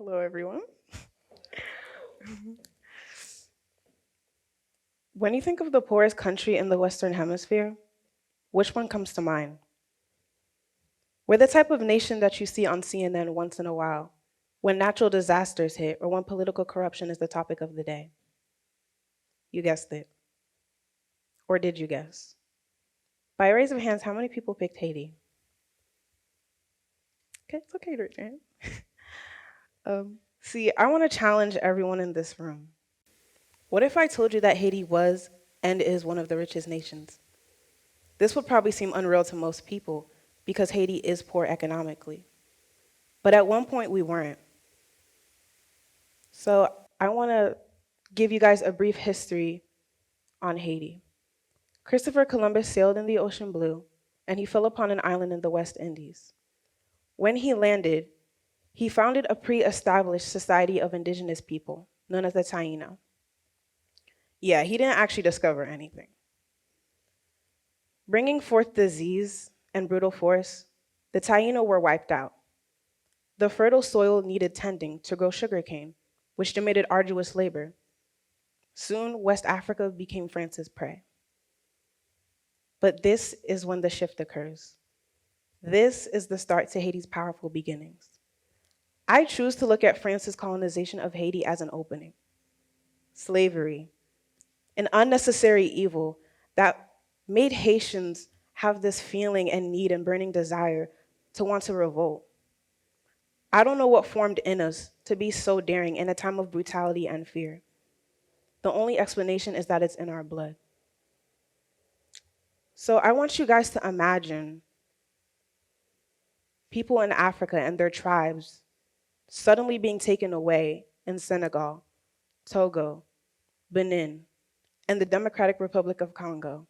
Hello, everyone. When you think of the poorest country in the Western Hemisphere, which one comes to mind? We're the type of nation that you see on CNN once in a while, when natural disasters hit or when political corruption is the topic of the day. You guessed it. Or did you guess? By a raise of hands, how many people picked Haiti? Okay, it's okay to raise your hand. See, I want to challenge everyone in this room. What if I told you that Haiti was and is one of the richest nations? This would probably seem unreal to most people because Haiti is poor economically. But at one point, we weren't. So I want to give you guys a brief history on Haiti. Christopher Columbus sailed in the ocean blue, and he fell upon an island in the West Indies. When he landed, he founded a pre-established society of indigenous people, known as the Taino. Yeah, he didn't actually discover anything. Bringing forth disease and brutal force, the Taino were wiped out. The fertile soil needed tending to grow sugarcane, which demanded arduous labor. Soon, West Africa became France's prey. But this is when the shift occurs. This is the start to Haiti's powerful beginnings. I choose to look at France's colonization of Haiti as an opening. Slavery, an unnecessary evil that made Haitians have this feeling and need and burning desire to want to revolt. I don't know what formed in us to be so daring in a time of brutality and fear. The only explanation is that it's in our blood. So I want you guys to imagine people in Africa and their tribes suddenly being taken away in Senegal, Togo, Benin, and the Democratic Republic of Congo.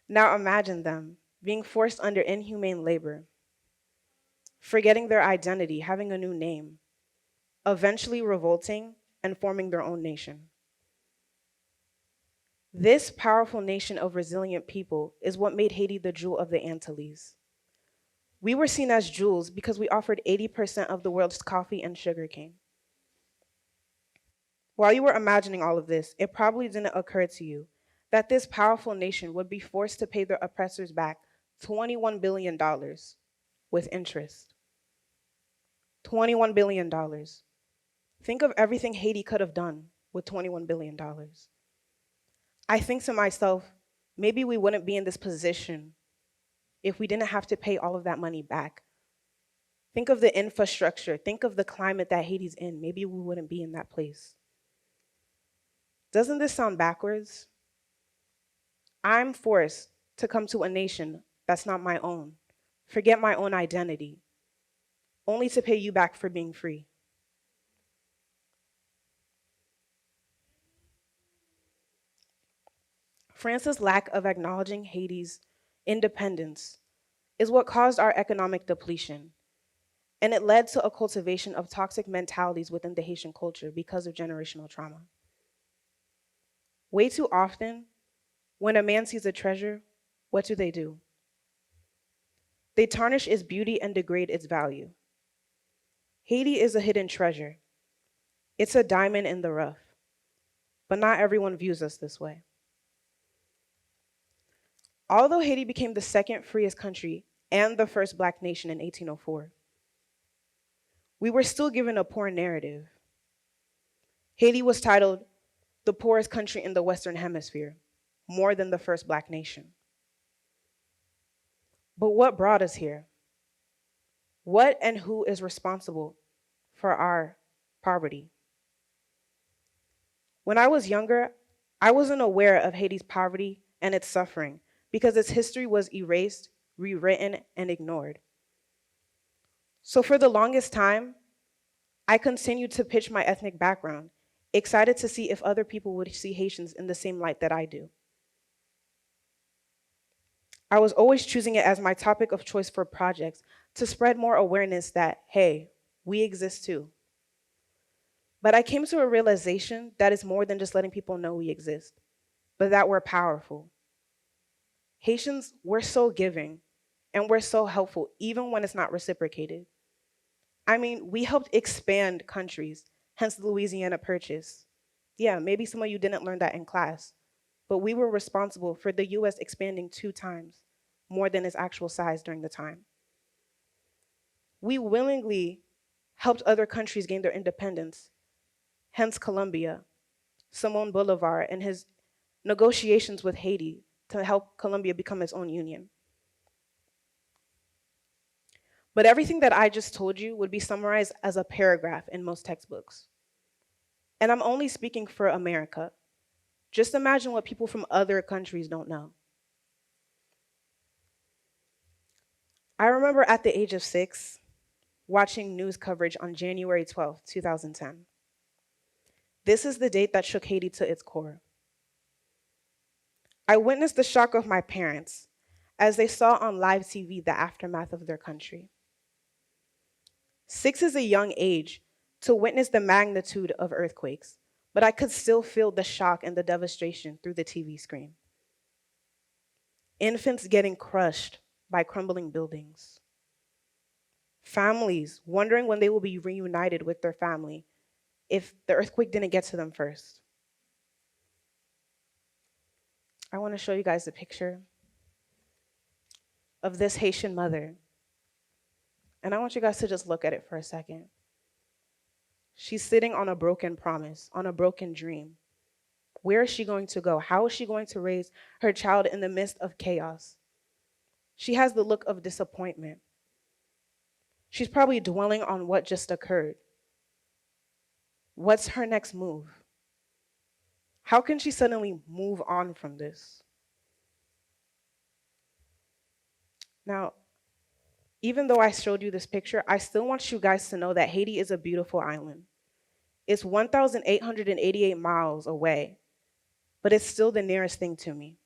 Now imagine them being forced under inhumane labor, forgetting their identity, having a new name, eventually revolting and forming their own nation. This powerful nation of resilient people is what made Haiti the jewel of the Antilles. We were seen as jewels because we offered 80% of the world's coffee and sugarcane. While you were imagining all of this, it probably didn't occur to you that this powerful nation would be forced to pay their oppressors back $21 billion dollars with interest. $21 billion. Dollars. Think of everything Haiti could have done with $21 billion. Dollars. I think to myself, maybe we wouldn't be in this position if we didn't have to pay all of that money back. Think of the infrastructure, think of the climate that Haiti's in. Maybe we wouldn't be in that place. Doesn't this sound backwards? I'm forced to come to a nation that's not my own, forget my own identity, only to pay you back for being free. France's lack of acknowledging Haiti's independence is what caused our economic depletion, and it led to a cultivation of toxic mentalities within the Haitian culture because of generational trauma. Way too often, when a man sees a treasure, what do? They tarnish its beauty and degrade its value. Haiti is a hidden treasure. It's a diamond in the rough, but not everyone views us this way. Although Haiti became the second freest country and the first Black nation in 1804, we were still given a poor narrative. Haiti was titled the poorest country in the Western Hemisphere, more than the first Black nation. But what brought us here? What and who is responsible for our poverty? When I was younger, I wasn't aware of Haiti's poverty and its suffering because its history was erased, rewritten, and ignored. So for the longest time, I continued to pitch my ethnic background, excited to see if other people would see Haitians in the same light that I do. I was always choosing it as my topic of choice for projects to spread more awareness that, hey, we exist too. But I came to a realization that it's more than just letting people know we exist, but that we're powerful. Haitians, we're so giving and we're so helpful, even when it's not reciprocated. I mean, we helped expand countries, hence the Louisiana Purchase. Yeah, maybe some of you didn't learn that in class, but we were responsible for the US expanding 2 times more than its actual size during the time. We willingly helped other countries gain their independence, hence Colombia, Simon Bolivar, and his negotiations with Haiti to help Colombia become its own union. But everything that I just told you would be summarized as a paragraph in most textbooks. And I'm only speaking for America. Just imagine what people from other countries don't know. I remember at the age of 6 watching news coverage on January 12th, 2010. This is the date that shook Haiti to its core. I witnessed the shock of my parents as they saw on live TV the aftermath of their country. 6 is a young age to witness the magnitude of earthquakes, but I could still feel the shock and the devastation through the TV screen. Infants getting crushed by crumbling buildings. Families wondering when they will be reunited with their family if the earthquake didn't get to them first. I want to show you guys a picture of this Haitian mother. And I want you guys to just look at it for a second. She's sitting on a broken promise, on a broken dream. Where is she going to go? How is she going to raise her child in the midst of chaos? She has the look of disappointment. She's probably dwelling on what just occurred. What's her next move? How can she suddenly move on from this? Now, even though I showed you this picture, I still want you guys to know that Haiti is a beautiful island. It's 1,888 miles away, but it's still the nearest thing to me.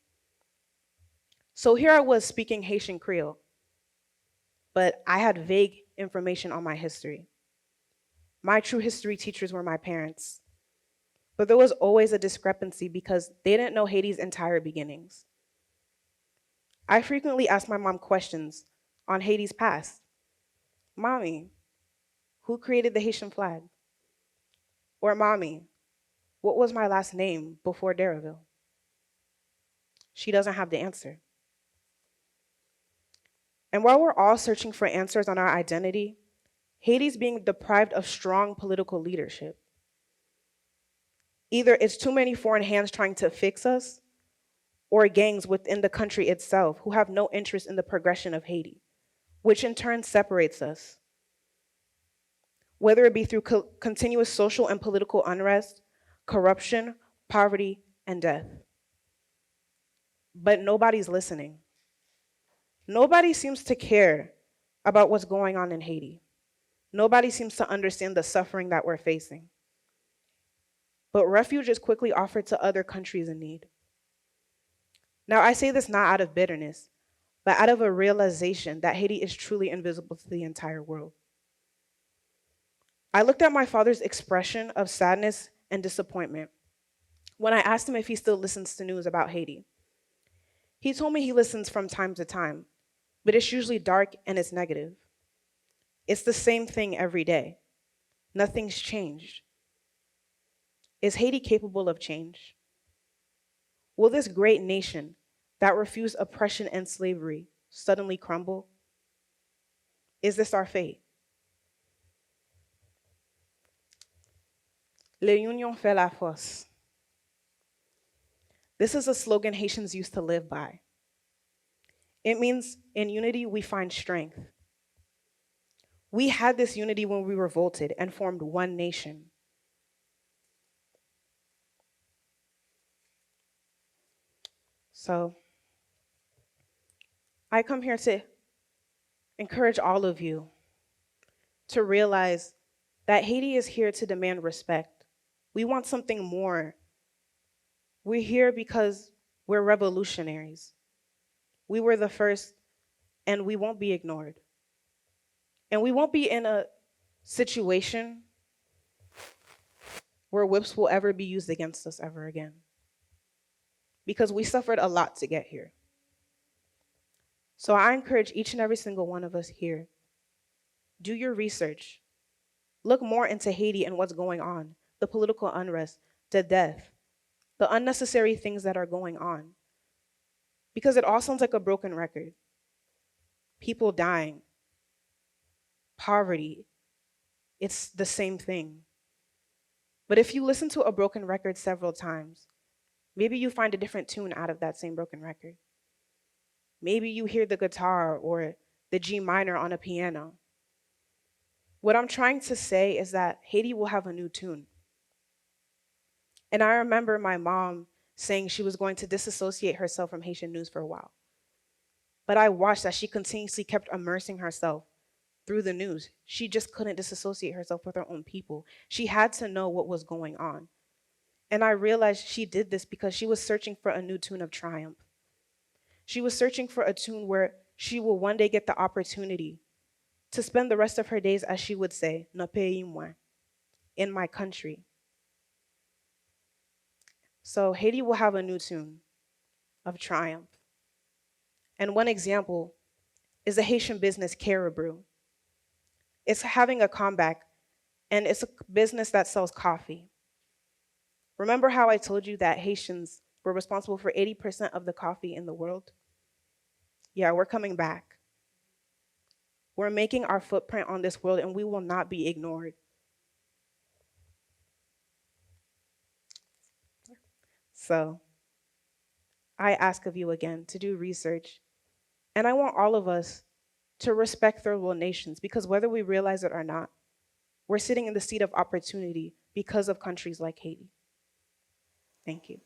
So here I was speaking Haitian Creole, but I had vague information on my history. My true history teachers were my parents. But there was always a discrepancy because they didn't know Haiti's entire beginnings. I frequently asked my mom questions on Haiti's past. Mommy, who created the Haitian flag? Or Mommy, what was my last name before Deravil? She doesn't have the answer. And while we're all searching for answers on our identity, Haiti's being deprived of strong political leadership. Either it's too many foreign hands trying to fix us, or gangs within the country itself who have no interest in the progression of Haiti, which in turn separates us. Whether it be through continuous social and political unrest, corruption, poverty, and death. But nobody's listening. Nobody seems to care about what's going on in Haiti. Nobody seems to understand the suffering that we're facing. But refuge is quickly offered to other countries in need. Now, I say this not out of bitterness, but out of a realization that Haiti is truly invisible to the entire world. I looked at my father's expression of sadness and disappointment when I asked him if he still listens to news about Haiti. He told me he listens from time to time, but it's usually dark and it's negative. It's the same thing every day. Nothing's changed. Is Haiti capable of change? Will this great nation that refused oppression and slavery suddenly crumble? Is this our fate? L'union fait la force. This is a slogan Haitians used to live by. It means in unity we find strength. We had this unity when we revolted and formed one nation. So, I come here to encourage all of you to realize that Haiti is here to demand respect. We want something more. We're here because we're revolutionaries. We were the first, and we won't be ignored. And we won't be in a situation where whips will ever be used against us ever again. Because we suffered a lot to get here. So I encourage each and every single one of us here, do your research. Look more into Haiti and what's going on, the political unrest, the death, the unnecessary things that are going on. Because it all sounds like a broken record. People dying, poverty, it's the same thing. But if you listen to a broken record several times, maybe you find a different tune out of that same broken record. Maybe you hear the guitar or the G minor on a piano. What I'm trying to say is that Haiti will have a new tune. And I remember my mom saying she was going to disassociate herself from Haitian news for a while. But I watched that she continuously kept immersing herself through the news. She just couldn't disassociate herself with her own people. She had to know what was going on. And I realized she did this because she was searching for a new tune of triumph. She was searching for a tune where she will one day get the opportunity to spend the rest of her days, as she would say, "No pays moi," in my country. So Haiti will have a new tune of triumph. And one example is the Haitian business Caribou. It's having a comeback, and it's a business that sells coffee. Remember how I told you that Haitians were responsible for 80% of the coffee in the world? Yeah, we're coming back. We're making our footprint on this world, and we will not be ignored. So I ask of you again to do research. And I want all of us to respect third world nations, because whether we realize it or not, we're sitting in the seat of opportunity because of countries like Haiti. Thank you.